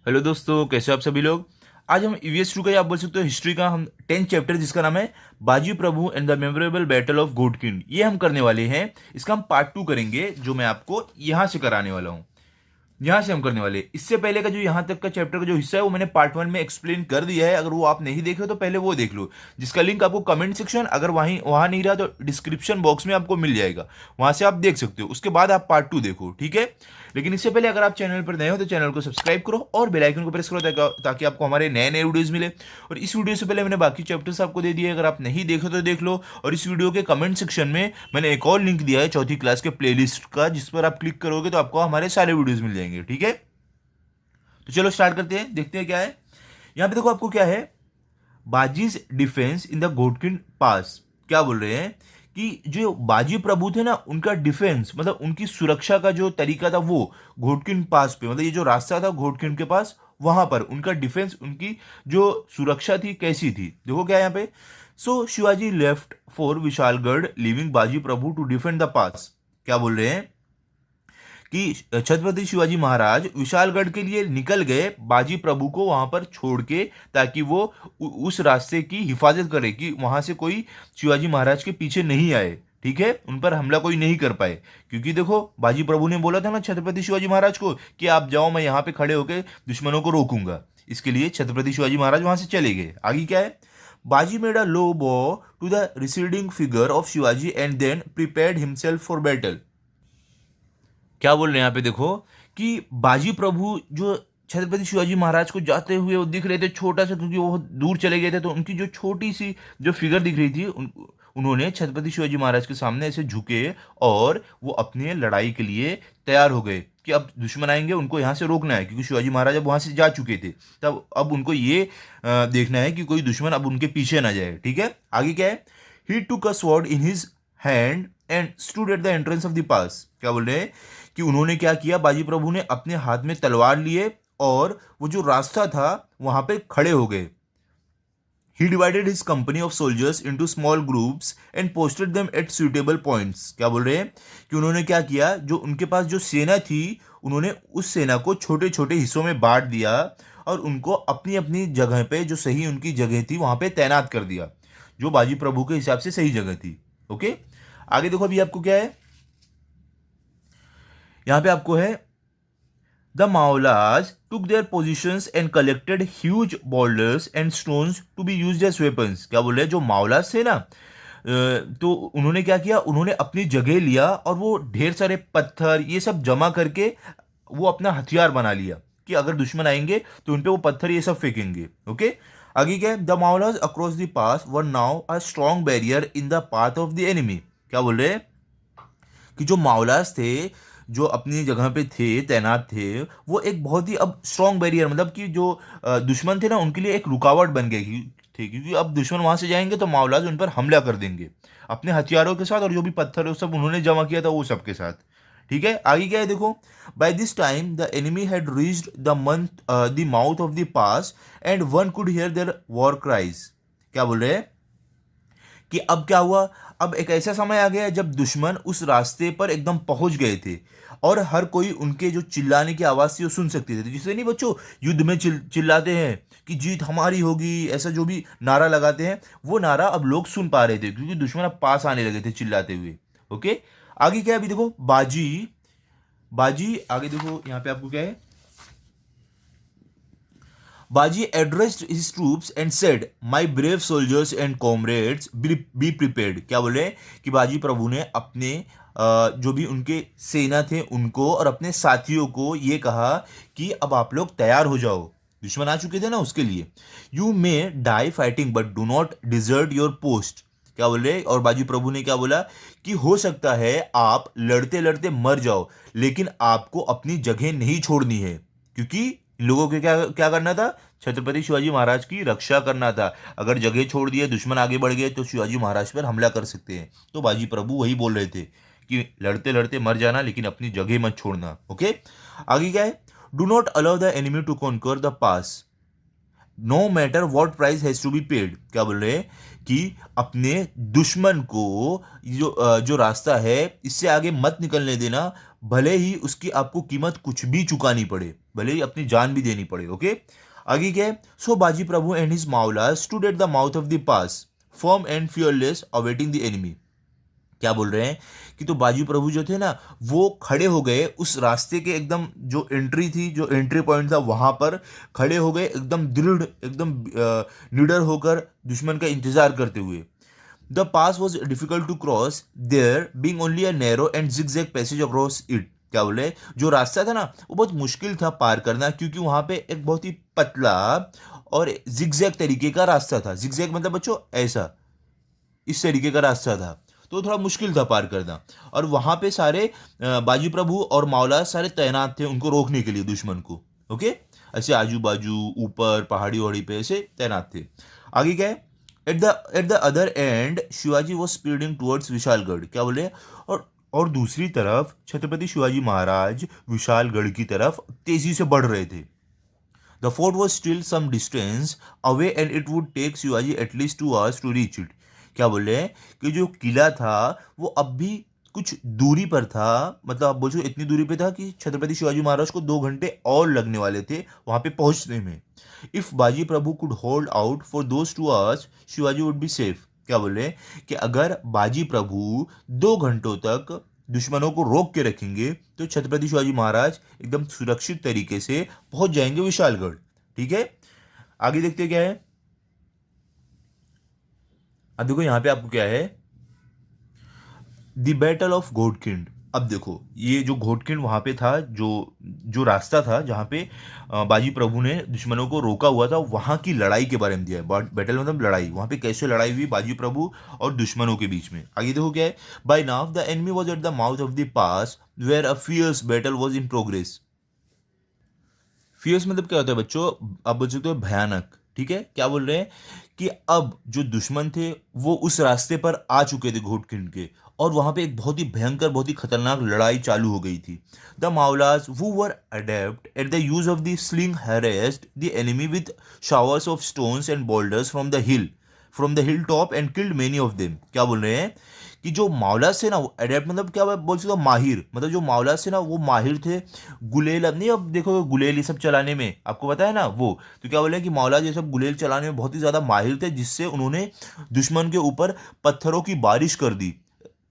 Hello दोस्तों, कैसे हो आप सभी लोग। आज हम ईवीएस टू का आप बोल सकते हो हिस्ट्री का हम 10th चैप्टर जिसका नाम है Baji Prabhu and the memorable battle of Ghodkhind, ये हम करने वाले हैं। इसका हम पार्ट 2 करेंगे जो मैं आपको यहां से कराने वाला हूं। यहां से हम करने वाले इससे पहले का जो यहां तक का चैप्टर का जो हिस्सा है वो मैंने पार्ट 1 में एक्सप्लेन कर दिया है। अगर वो आप नहीं देखे हो तो पहले वो देख लो, जिसका लिंक आपको कमेंट सेक्शन, अगर वहां नहीं रहा तो डिस्क्रिप्शन बॉक्स में आपको मिल जाएगा, वहां से आप देख सकते हो। उसके बाद आप पार्ट 2 देखो, ठीक है। लेकिन इससे पहले अगर आप चैनल पर नए हो तो चैनल को सब्सक्राइब करो और बेल आइकन को प्रेस करो ताकि आपको हमारे नए नए वीडियोस मिले। और इस वीडियो से पहले मैंने बाकी चैप्टर्स आपको दे दिए, अगर आप नहीं देखो तो देख लो। और इस वीडियो के कमेंट सेक्शन में मैंने एक और लिंक दिया है चौथी क्लास के प्लेलिस्ट का, जिस पर आप क्लिक करोगे तो आपको हमारे सारे वीडियोस मिल जाएंगे, ठीक है। तो चलो स्टार्ट करते हैं, देखते हैं क्या है यहां पे। देखो आपको क्या है, बाजीज डिफेंस इन द घोटकिंड पास। क्या बोल रहे हैं कि जो बाजी प्रभु थे ना, उनका डिफेंस मतलब उनकी सुरक्षा का जो तरीका था वो घोटकिंड पास पे, मतलब ये जो रास्ता था घोटकिंड के पास, वहां पर उनका डिफेंस, उनकी जो सुरक्षा थी कैसी थी। देखो क्या है यहाँ पे। So Shivaji left for Vishalgad leaving Baji Prabhu to defend the pass. क्या बोल रहे हैं कि छत्रपति शिवाजी महाराज विशालगढ़ के लिए निकल गए बाजी प्रभु को वहां पर छोड़ के, ताकि वो उस रास्ते की हिफाजत करे कि वहां से कोई शिवाजी महाराज के पीछे नहीं आए, ठीक है, उन पर हमला कोई नहीं कर पाए। क्योंकि देखो बाजी प्रभु ने बोला था ना छत्रपति शिवाजी महाराज को कि आप जाओ, मैं यहाँ पे खड़े होकर दुश्मनों को रोकूंगा। इसके लिए छत्रपति शिवाजी महाराज वहां से चले गए। आगे क्या है, बाजी made a low bow to the receding figure of Shivaji and then prepared himself for battle. क्या बोल रहे हैं यहाँ पे, देखो कि बाजी प्रभु जो छत्रपति शिवाजी महाराज को जाते हुए वो दिख रहे थे छोटा सा, क्योंकि वो दूर चले गए थे, तो उनकी जो छोटी सी जो फिगर दिख रही थी उन्होंने छत्रपति शिवाजी महाराज के सामने ऐसे झुके और वो अपने लड़ाई के लिए तैयार हो गए कि अब दुश्मन आएंगे, उनको यहाँ से रोकना है, क्योंकि शिवाजी महाराज अब वहां से जा चुके थे। तब अब उनको ये देखना है कि कोई दुश्मन अब उनके पीछे ना जाए, ठीक है। आगे क्या है, he took a sword in his hand and stood at the entrance of the pass. क्या बोल रहे हैं कि उन्होंने क्या किया, बाजी प्रभु ने अपने हाथ में तलवार लिए और वो जो रास्ता था वहां पे खड़े हो गए। He divided his company of soldiers into small groups and posted them at suitable points। क्या बोल रहे हैं कि उन्होंने क्या किया, जो उनके पास जो सेना थी उन्होंने उस सेना को छोटे छोटे हिस्सों में बांट दिया और उनको अपनी अपनी जगह पे, जो सही उनकी जगह थी वहां पे तैनात कर दिया, जो बाजी प्रभु के हिसाब से सही जगह थी। ओके, आगे देखो अभी आपको क्या है, यहां पे आपको है the माओलाज took their positions and collected huge boulders and stones to be used as weapons। क्या बोल रहे हैं, जो माओलाज थे ना, तो उन्होंने क्या किया, उन्होंने अपनी जगह लिया और वो ढेर सारे पत्थर ये सब जमा करके वो अपना हथियार बना लिया कि अगर दुश्मन आएंगे तो उन पे वो पत्थर ये सब फेंकेंगे। ओके, आगे क्या है, the Mavalas across the pass were now a strong barrier in the path of the enemy. क्या बोल रहे हैं कि जो माओलाज थे, जो अपनी जगह पे थे, तैनात थे, वो एक बहुत ही अब स्ट्रॉन्ग बैरियर, मतलब कि जो दुश्मन थे ना उनके लिए एक रुकावट बन गई थे, क्योंकि अब दुश्मन वहां से जाएंगे तो माओलाज उन पर हमला कर देंगे अपने हथियारों के साथ, और जो भी पत्थर है वो सब उन्होंने जमा किया था वो सब के साथ, ठीक है। आगे क्या है देखो, by this time the enemy had reached the mouth of the pass and one could hear their war cries. क्या बोल रहे हैं कि अब क्या हुआ, अब एक ऐसा समय आ गया जब दुश्मन उस रास्ते पर एकदम पहुंच गए थे और हर कोई उनके जो चिल्लाने की आवाज थी वो सुन सकते थे। जिससे नहीं बच्चों युद्ध में चिल्लाते हैं कि जीत हमारी होगी, ऐसा जो भी नारा लगाते हैं वो नारा अब लोग सुन पा रहे थे, क्योंकि दुश्मन अब पास आने लगे थे चिल्लाते हुए। ओके, आगे क्या है अभी देखो, बाजी बाजी आगे देखो यहाँ पे आपको क्या है, Baji addressed his troops and said, "My brave soldiers and comrades, be prepared." क्या बोल रहे हैं कि बाजी प्रभु ने अपने जो भी उनके सेना थे उनको और अपने साथियों को ये कहा कि अब आप लोग तैयार हो जाओ, दुश्मन आ चुके थे ना उसके लिए। You may die fighting but do not desert your post. क्या बोल रहे हैं, और बाजी प्रभु ने क्या बोला कि हो सकता है आप लड़ते लड़ते मर जाओ, लेकिन आपको अपनी जगह नहीं छोड़नी है, क्योंकि इन लोगों को क्या क्या करना था, छत्रपति शिवाजी महाराज की रक्षा करना था। अगर जगह छोड़ दिए, दुश्मन आगे बढ़ गए तो शिवाजी महाराज पर हमला कर सकते हैं। तो बाजी प्रभु वही बोल रहे थे कि लड़ते लड़ते मर जाना, लेकिन अपनी जगह मत छोड़ना। ओके, आगे क्या है, do not allow the enemy to conquer the pass no matter what price has to be paid. क्या बोल रहे हैं कि अपने दुश्मन को जो रास्ता है इससे आगे मत निकलने देना, भले ही उसकी आपको कीमत कुछ भी चुकानी पड़े, भले ही अपनी जान भी देनी पड़े। ओके, आगे क्या है? So Baji Prabhu and his Mavala stood at the mouth of the pass firm and fearless awaiting the enemy. क्या बोल रहे हैं कि तो बाजी प्रभु जो थे ना, वो खड़े हो गए उस रास्ते के एकदम, जो एंट्री थी, जो एंट्री पॉइंट था, वहां पर खड़े हो गए एकदम दृढ़, एकदम निडर होकर दुश्मन का इंतजार करते हुए। The pass was difficult to cross there being only a narrow and zigzag passage across it. क्या बोले? जो रास्ता था ना वो बहुत मुश्किल था पार करना, क्योंकि वहां पे एक बहुत ही पतला और जिगजैग तरीके का रास्ता था। जिगजैग मतलब बच्चों ऐसा, इस तरीके का रास्ता था, तो थोड़ा मुश्किल था पार करना। और वहां पे सारे बाजी प्रभु और मावला सारे तैनात थे उनको रोकने के लिए, दुश्मन को। ओके, ऐसे आजू बाजू ऊपर पहाड़ी वहाड़ी पे ऐसे तैनात थे। आगे क्या है? At the other and Shivaji was speeding towards Vishalgarh. क्या बोले? और दूसरी तरफ छत्रपति शिवाजी महाराज विशालगढ़ की तरफ तेजी से बढ़ रहे थे। The fort was still some distance away and it would take Shivaji at least 2 hours to reach it. क्या बोले हैं कि जो किला था वो अब भी कुछ दूरी पर था, मतलब आप बोल सकते इतनी दूरी पे था कि छत्रपति शिवाजी महाराज को 2 घंटे और लगने वाले थे वहां पे पहुंचने में। If Baji Prabhu could hold out for those 2 hours Shivaji would be safe. क्या बोले कि अगर बाजी प्रभु 2 घंटों तक दुश्मनों को रोक के रखेंगे तो छत्रपति शिवाजी महाराज एकदम सुरक्षित तरीके से पहुंच जाएंगे विशालगढ़। ठीक है, आगे देखते क्या है। अब देखो यहां पे आपको क्या है, द बैटल ऑफ घोटकिंड। अब देखो ये जो घोटकिंड वहां पे था, जो जो रास्ता था जहां पे बाजी प्रभु ने दुश्मनों को रोका हुआ था, वहां की लड़ाई के बारे में दिया है। बैटल मतलब लड़ाई, वहां पे कैसे लड़ाई हुई बाजी प्रभु और दुश्मनों के बीच में। आगे देखो क्या है, by now the enemy was at the mouth of the pass where a fierce battle was in progress. Fierce मतलब क्या होता है बच्चों? आप बोल सकते हो भयानक। ठीक है, क्या बोल रहे हैं कि अब जो दुश्मन थे वो उस रास्ते पर आ चुके थे घोटकिंड के, और वहां पे एक बहुत ही भयंकर, बहुत ही खतरनाक लड़ाई चालू हो गई थी। The Mavalas who were adept at the use of the sling harassed the enemy with showers of stones and boulders from the hilltop and killed many of them। क्या बोल रहे हैं कि जो मावला से ना, एडेप्ट मतलब क्या बोल सकते हो, माहिर, मतलब जो मावला से ना वो माहिर थे गुलेल। अब नहीं, अब देखो गुलेल ये सब चलाने में आपको पता है ना वो, तो क्या बोले हैं कि मावला ये सब गुलेल चलाने में बहुत ही ज़्यादा माहिर थे, जिससे उन्होंने दुश्मन के ऊपर पत्थरों की बारिश कर दी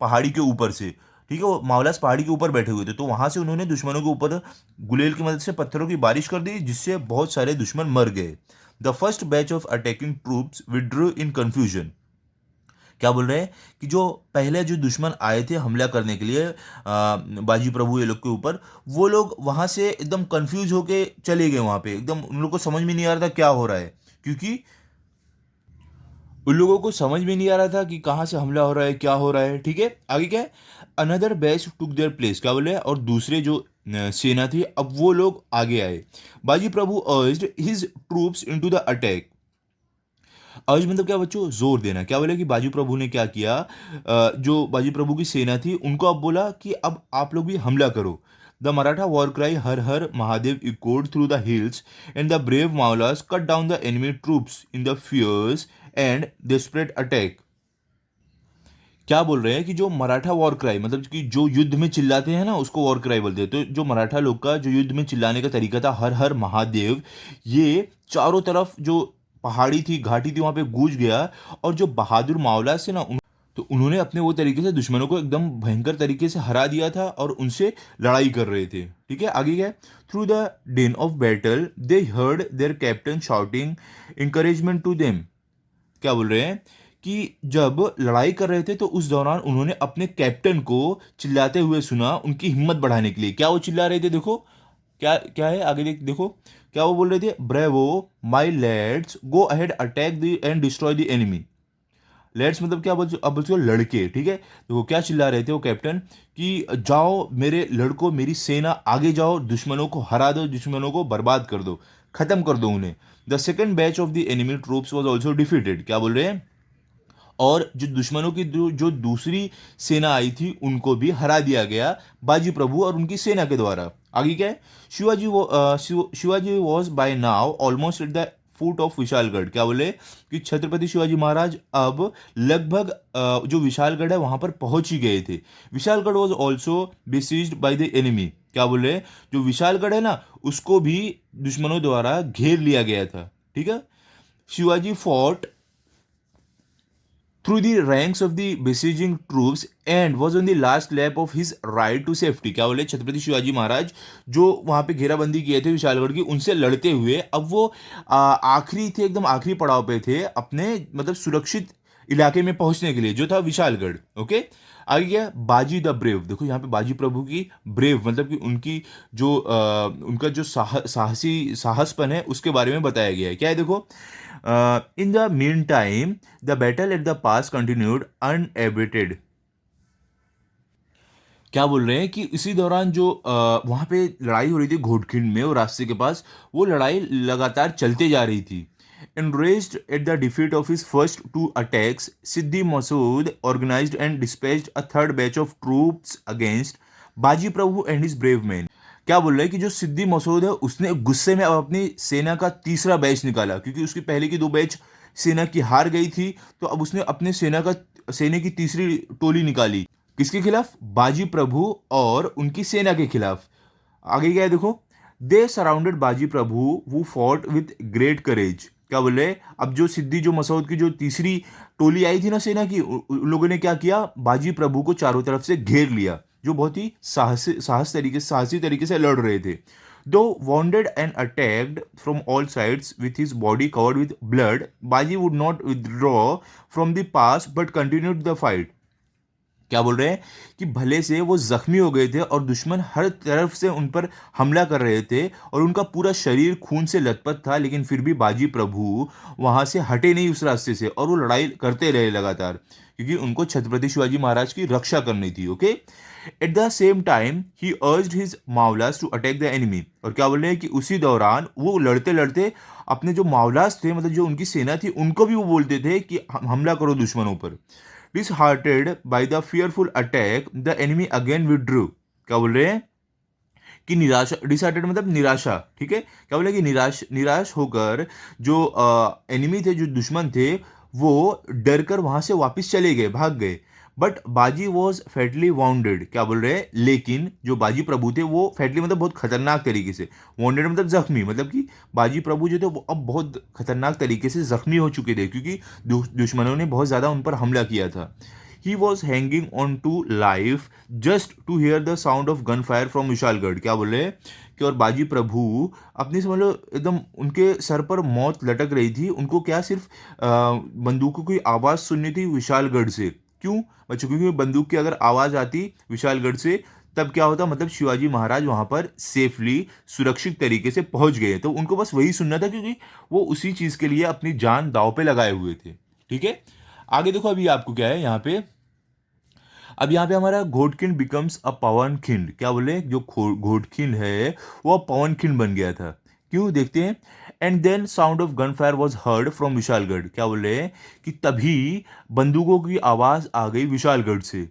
पहाड़ी के ऊपर से। ठीक है, वो मावलास पहाड़ी के ऊपर बैठे हुए थे, तो वहां से उन्होंने दुश्मनों के ऊपर गुलेल की मदद से पत्थरों की बारिश कर दी, जिससे बहुत सारे दुश्मन मर गए। The first batch of attacking troops withdrew in confusion. क्या बोल रहे हैं कि जो पहले जो दुश्मन आए थे हमला करने के लिए बाजी प्रभु ये लोग के ऊपर, वो लोग वहां से एकदम कंफ्यूज होके चले गए। वहां पे एकदम उन लोग को समझ में नहीं आ रहा था क्या हो रहा है, क्योंकि उन लोगों को समझ में नहीं आ रहा था कि कहाँ से हमला हो रहा है, क्या हो रहा है। ठीक है, आगे क्या है, another batch took their place. क्या बोले? और दूसरे जो सेना थी अब वो लोग आगे आए। Baji Prabhu urged his troops into the attack. Urge मतलब क्या बच्चों? जोर देना। क्या बोले कि बाजी प्रभु ने क्या किया, जो बाजी प्रभु की सेना थी उनको अब बोला कि अब आप लोग भी हमला करो। The Maratha war cry Har Har Mahadev echoed through the hills and the brave Mavalas cut down the enemy troops in the fierce and desperate attack. क्या बोल रहे हैं कि जो मराठा वॉर क्राई मतलब कि जो युद्ध में चिल्लाते हैं ना उसको वॉर क्राई बोलते हैं। तो जो मराठा लोग का जो युद्ध में चिल्लाने का तरीका था, हर हर महादेव, ये चारों तरफ जो पहाड़ी थी, घाटी थी, वहां पे गूंज गया। और जो बहादुर मावला से ना तो उन्होंने अपने वो तरीके से दुश्मनों को एकदम भयंकर तरीके से हरा दिया था और उनसे लड़ाई कर रहे थे। ठीक है, आगे क्या? Through the din of battle they heard their captain shouting encouragement to them. क्या बोल रहे हैं कि जब लड़ाई कर रहे थे तो उस दौरान उन्होंने अपने कैप्टन को चिल्लाते हुए सुना उनकी हिम्मत बढ़ाने के लिए। क्या वो चिल्ला रहे थे? देखो क्या क्या है, आगे देखो क्या वो बोल रहे थे, bravo my lads go ahead attack the and destroy the enemy. Lads मतलब क्या बोल, अब बोलते हो लड़के। ठीक है, देखो क्या चिल्ला रहे थे वो कैप्टन कि जाओ मेरे लड़कों, मेरी सेना, आगे जाओ, दुश्मनों को हरा दो, दुश्मनों को बर्बाद कर दो, खत्म कर दो उन्हें। The second batch of the enemy troops was also defeated. क्या बोल रहे हैं? और जो दुश्मनों की जो दूसरी सेना आई थी उनको भी हरा दिया गया बाजी प्रभु और उनकी सेना के द्वारा। आगे क्या है? Shivaji was by now almost at the foot of Vishalgarh. क्या बोले कि छत्रपति शिवाजी महाराज अब लगभग जो विशालगढ़ है वहां पर पहुंच ही गए थे। Vishalgad was also besieged by the enemy. क्या बोले, जो विशालगढ़ है ना उसको भी दुश्मनों द्वारा घेर लिया गया था। ठीक है, Shivaji fought through the ranks of the besieging troops and was on the last lap of his ride to safety। क्या बोले, छत्रपति शिवाजी महाराज जो वहां पे घेराबंदी किए थे विशालगढ़ की, उनसे लड़ते हुए अब वो आखिरी थे, एकदम आखिरी पड़ाव पे थे अपने मतलब सुरक्षित इलाके में पहुंचने के लिए, जो था विशालगढ़। ओके, आगे क्या, बाजी द ब्रेव। देखो यहाँ पे बाजी प्रभु की ब्रेव मतलब कि उनकी जो उनका जो साहसपन है उसके बारे में बताया गया है। क्या है देखो, in the mean time the battle at the pass continued unabated. क्या बोल रहे हैं कि इसी दौरान जो वहां पे लड़ाई हो रही थी घोटखिंड में और रास्ते के पास, वो लड़ाई लगातार चलते जा रही थी। Enraged at the defeat of his first two attacks, Siddhi Masood organized and dispatched a third batch of troops against बाजी प्रभु and his brave men। क्या बोल रहे हैं कि जो सिद्धि मसूद है उसने गुस्से में अब अपनी सेना का तीसरा बैच निकाला, क्योंकि उसकी पहले की दो बैच सेना की हार गई थी, तो अब उसने अपने सेना की तीसरी टोली निकाली। किसके खिलाफ? बाजी प्रभु और उनकी सेना के खिलाफ। आगे क्या है देखो, they surrounded Baji Prabhu who fought with great courage. क्या बोले, अब जो सिद्धि जो मसूद की जो तीसरी टोली आई थी ना सेना की, उन लोगों ने क्या किया, बाजी प्रभु को चारों तरफ से घेर लिया, जो बहुत ही साहसी तरीके से लड़ रहे थे। दो wounded and attacked from all sides with his body covered with blood, बाजी would not withdraw from the pass but continued the fight। क्या बोल रहे हैं कि भले से वो जख्मी हो गए थे और दुश्मन हर तरफ से उन पर हमला कर रहे थे और उनका पूरा शरीर खून से लथपथ था, लेकिन फिर भी बाजी प्रभु वहां से हटे नहीं उस रास्ते से और वो लड़ाई करते रहे लगातार, क्योंकि उनको छत्रपति शिवाजी महाराज की रक्षा करनी थी। Okay, at the same time he urged his Mavalas to attack the enemy. और क्या बोल रहे हैं कि उसी दौरान वो लड़ते लड़ते अपने जो मावलास थे, मतलब जो उनकी सेना थी, उनको भी वो बोलते थे कि हमला करो दुश्मनों पर। Disheartened by the fearful attack, the enemy again withdrew। क्या बोल रहे हैं कि निराशा, डिसहार्टेड मतलब निराशा। ठीक है, क्या बोले कि निराश होकर जो एनिमी थे, जो दुश्मन थे, वो डर कर वहां से वापस चले गए, भाग गए। बट बाजी वॉज फैटली वाउंडेड। क्या बोल रहे हैं, लेकिन जो बाजी प्रभु थे वो फैटली मतलब बहुत खतरनाक तरीके से, वाउंडेड मतलब जख्मी, मतलब कि बाजी प्रभु जो थे वो अब बहुत खतरनाक तरीके से जख्मी हो चुके थे, क्योंकि दुश्मनों ने बहुत ज़्यादा उन पर हमला किया था। He was hanging on to life just to hear the sound of gun fire from Vishalgarh. क्या बोले कि और बाजी प्रभु अपनी समझ लो एकदम उनके सर पर मौत लटक रही थी, उनको क्या सिर्फ बंदूकों की आवाज़ सुननी थी विशालगढ़ से। क्यों बच्चों? क्योंकि बंदूक की अगर आवाज़ आती विशालगढ़ से तब क्या होता, मतलब शिवाजी महाराज वहां पर सेफली सुरक्षित तरीके से पहुंच गए, तो उनको बस वही सुनना था, क्योंकि वो उसी चीज के लिए अपनी जान दांव पे लगाए हुए थे। ठीक है, आगे देखो अभी आपको क्या है यहाँ पे, अब यहाँ पे हमारा घोटखिंड बिकम्स अ पवन खिंड। क्या बोले, जो घोटखिंड है वो पवन खिंड बन गया था। क्यों, देखते हैं। And then sound of gun fire was heard from Vishalgarh. क्या बोले कि तभी बंदूकों की आवाज आ गई विशालगढ़ से,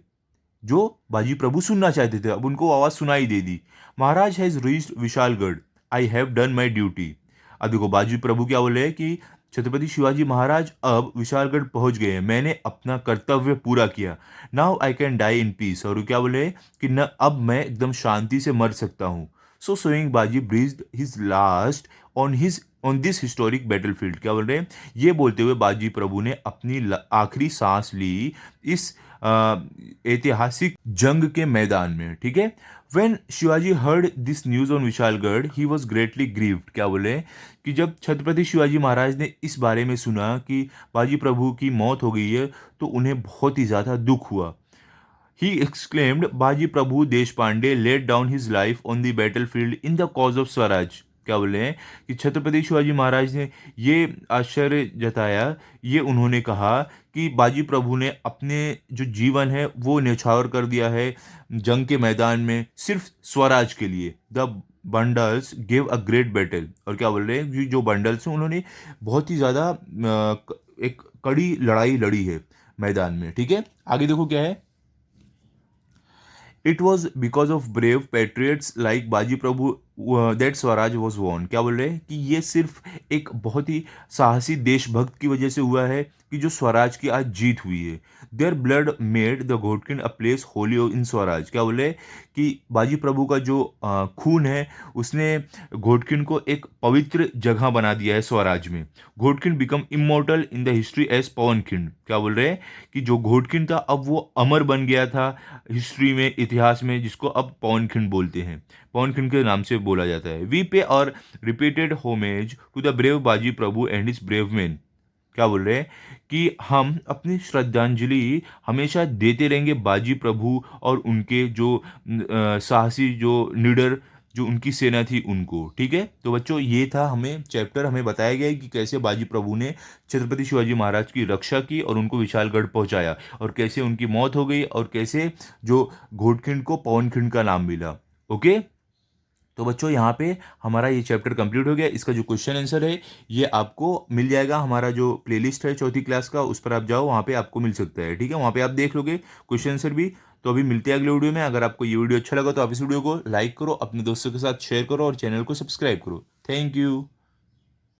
जो बाजी प्रभु सुनना चाहते थे, अब उनको आवाज सुनाई दे दी। Maharaj has reached Vishalgad, I have done my duty. अब देखो बाजी प्रभु क्या बोले कि छत्रपति शिवाजी महाराज अब विशालगढ़ पहुंच गए, मैंने अपना कर्तव्य पूरा किया। Now I can die in peace. और क्या बोले कि न अब मैं एकदम शांति से मर सकता हूँ। So saying Baji breathed his last on this historic battlefield. क्या बोल रहे हैं, ये बोलते हुए बाजी प्रभु ने अपनी आखिरी सांस ली इस ऐतिहासिक जंग के मैदान में। ठीक है, When Shivaji heard this news on Vishalgarh, he was greatly grieved। क्या बोले कि जब छत्रपति शिवाजी महाराज ने इस बारे में सुना कि बाजी प्रभु की मौत हो गई है, तो उन्हें बहुत ही ज़्यादा दुख हुआ। He exclaimed, बाजी प्रभु देश Pandey laid down his life on the battlefield in the cause of Swaraj. क्या बोले हैं कि छत्रपति शिवाजी महाराज ने ये आश्चर्य जताया, ये उन्होंने कहा कि बाजी प्रभु ने अपने जो जीवन है वो न्यौछावर कर दिया है जंग के मैदान में सिर्फ स्वराज के लिए। The bundles give a great battle. और क्या बोल रहे हैं, जो बंडल्स हैं उन्होंने बहुत ही ज़्यादा एक कड़ी लड़ाई लड़ी है मैदान में। ठीक है, आगे देखो क्या है। It was because of brave patriots like Baji Prabhu that swaraj was won. क्या बोल रहे हैं कि ये सिर्फ एक बहुत ही साहसी देशभक्त की वजह से हुआ है कि जो स्वराज की आज जीत हुई है। Their blood made the Ghodkhind a place holy in Swaraj. क्या बोले कि बाजी प्रभु का जो खून है उसने घोटकिन को एक पवित्र जगह बना दिया है स्वराज में। Ghodkhind become immortal in the history as Pavankhind. क्या बोल रहे हैं कि जो घोटकिन था अब वो अमर बन गया था हिस्ट्री में, इतिहास में, जिसको अब पवनखिंड बोलते हैं, पवनखिंड के नाम से बोला जाता है। We pay our repeated homage to the brave Baji Prabhu and his brave man. क्या बोल रहे हैं कि हम अपनी श्रद्धांजलि हमेशा देते रहेंगे बाजी प्रभु और उनके जो साहसी, जो निडर, जो उनकी सेना थी उनको। ठीक है, तो बच्चों ये था हमें चैप्टर, हमें बताया गया है कि कैसे बाजी प्रभु ने छत्रपति शिवाजी महाराज की रक्षा की और उनको विशालगढ़ पहुंचाया, और कैसे उनकी मौत हो गई, और कैसे जो घोटखिंड को पवनखिंड का नाम मिला। ओके, तो बच्चों यहाँ पे हमारा ये चैप्टर कंप्लीट हो गया। इसका जो क्वेश्चन आंसर है ये आपको मिल जाएगा, हमारा जो प्लेलिस्ट है चौथी क्लास का, उस पर आप जाओ, वहाँ पे आपको मिल सकता है। ठीक है, वहाँ पे आप देख लोगे क्वेश्चन आंसर भी। तो अभी मिलते हैं अगले वीडियो में। अगर आपको ये वीडियो अच्छा लगा तो आप इस वीडियो को लाइक करो, अपने दोस्तों के साथ शेयर करो और चैनल को सब्सक्राइब करो। Thank you.